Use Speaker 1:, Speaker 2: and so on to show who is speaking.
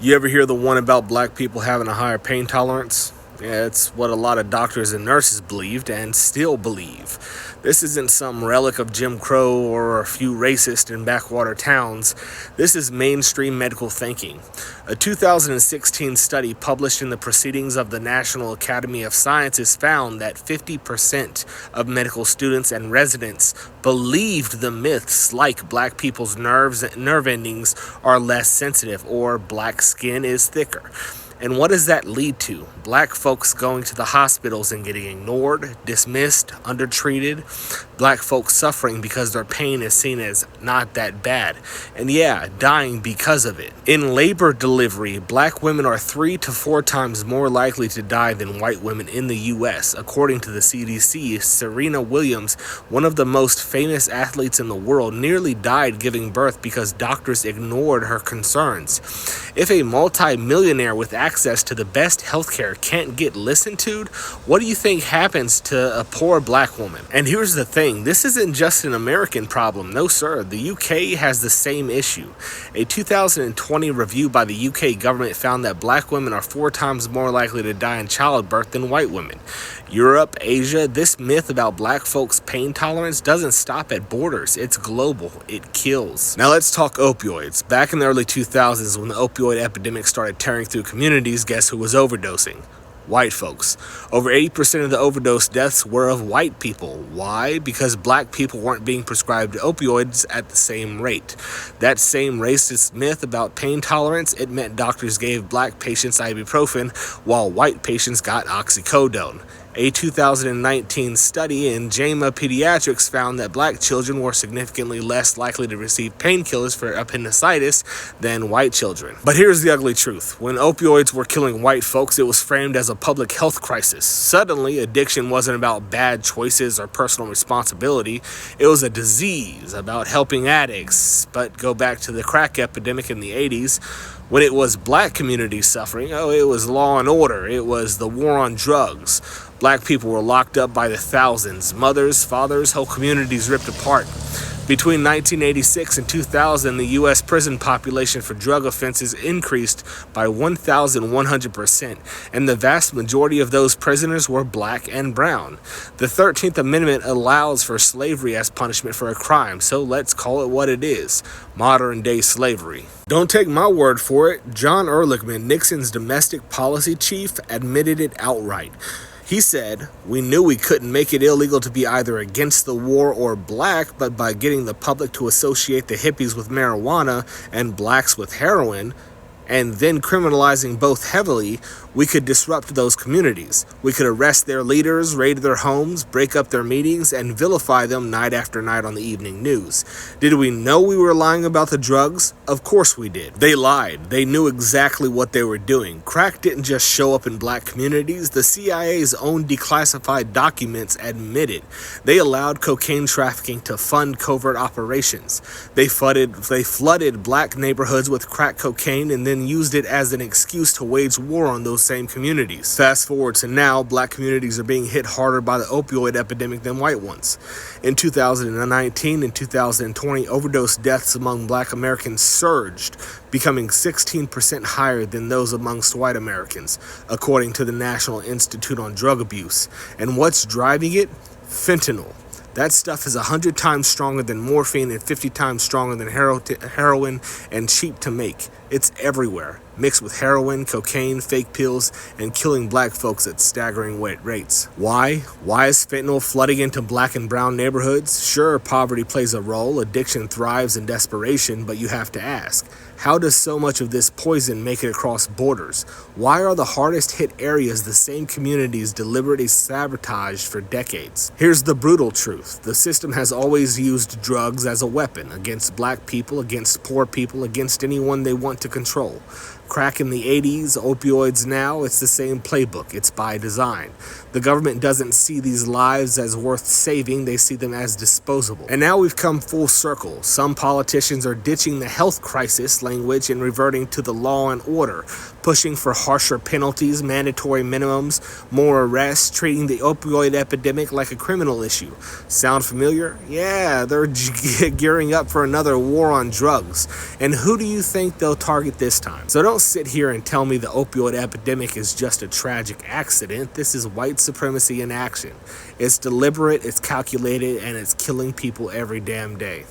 Speaker 1: You ever hear the one about black people having a higher pain tolerance? Yeah, it's what a lot of doctors and nurses believed and still believe. This isn't some relic of Jim Crow or a few racist in backwater towns. This is mainstream medical thinking. A 2016 study published in the Proceedings of the National Academy of Sciences found that 50% of medical students and residents believed the myths like black people's nerve endings are less sensitive or black skin is thicker. And what does that lead to? Black folks going to the hospitals and getting ignored, dismissed, undertreated. Black folks suffering because their pain is seen as not that bad. And yeah, dying because of it. In labor delivery, black women are 3 to 4 times more likely to die than white women in the U.S. According to the CDC, Serena Williams, one of the most famous athletes in the world, nearly died giving birth because doctors ignored her concerns. If a multi-millionaire with access to the best healthcare can't get listened to, what do you think happens to a poor black woman? And here's the thing, this isn't just an American problem. No sir, the UK has the same issue. A 2020 review by the UK government found that black women are 4 times more likely to die in childbirth than white women. Europe, Asia, this myth about black folks' pain tolerance doesn't stop at borders. It's global. It kills. Now let's talk opioids. Back in the early 2000s, when the opioid epidemic started tearing through communities, guess who was overdosing? White folks. Over 80% of the overdose deaths were of white people. Why? Because black people weren't being prescribed opioids at the same rate. That same racist myth about pain tolerance, it meant doctors gave black patients ibuprofen while white patients got oxycodone. A 2019 study in JAMA Pediatrics found that black children were significantly less likely to receive painkillers for appendicitis than white children. But here's the ugly truth. When opioids were killing white folks, it was framed as a public health crisis. Suddenly, addiction wasn't about bad choices or personal responsibility. It was a disease about helping addicts. But go back to the crack epidemic in the 80s. When it was black communities suffering, it was law and order. It was the war on drugs. Black people were locked up by the thousands. Mothers, fathers, whole communities ripped apart. Between 1986 and 2000, the U.S. prison population for drug offenses increased by 1,100%, and the vast majority of those prisoners were black and brown. The 13th Amendment allows for slavery as punishment for a crime, so let's call it what it is: modern-day slavery. Don't take my word for it. John Ehrlichman, Nixon's domestic policy chief, admitted it outright. He said, "We knew we couldn't make it illegal to be either against the war or black, but by getting the public to associate the hippies with marijuana and blacks with heroin, and then criminalizing both heavily, we could disrupt those communities. We could arrest their leaders, raid their homes, break up their meetings, and vilify them night after night on the evening news. Did we know we were lying about the drugs? Of course we did. They lied. They knew exactly what they were doing. Crack didn't just show up in black communities. The CIA's own declassified documents admit it. They allowed cocaine trafficking to fund covert operations. They flooded black neighborhoods with crack cocaine and then used it as an excuse to wage war on those same communities. Fast forward to now, black communities are being hit harder by the opioid epidemic than white ones. In 2019 and 2020, overdose deaths among black Americans surged, becoming 16% higher than those amongst white Americans, according to the National Institute on Drug Abuse. And what's driving it? Fentanyl. That stuff is 100 times stronger than morphine and 50 times stronger than heroin and cheap to make. It's everywhere, mixed with heroin, cocaine, fake pills, and killing black folks at staggering rates. Why? Why is fentanyl flooding into black and brown neighborhoods? Sure, poverty plays a role, addiction thrives in desperation, but you have to ask, how does so much of this poison make it across borders? Why are the hardest hit areas the same communities deliberately sabotaged for decades? Here's the brutal truth. The system has always used drugs as a weapon against black people, against poor people, against anyone they want to control. Crack in the 80s, opioids now, it's the same playbook. It's by design. The government doesn't see these lives as worth saving, they see them as disposable. And now we've come full circle. Some politicians are ditching the health crisis language and reverting to the law and order, pushing for harsher penalties, mandatory minimums, more arrests, treating the opioid epidemic like a criminal issue. Sound familiar? Yeah, they're gearing up for another war on drugs. And who do you think they'll target this time. So don't sit here and tell me the opioid epidemic is just a tragic accident. This is white supremacy in action. It's deliberate, it's calculated, and it's killing people every damn day.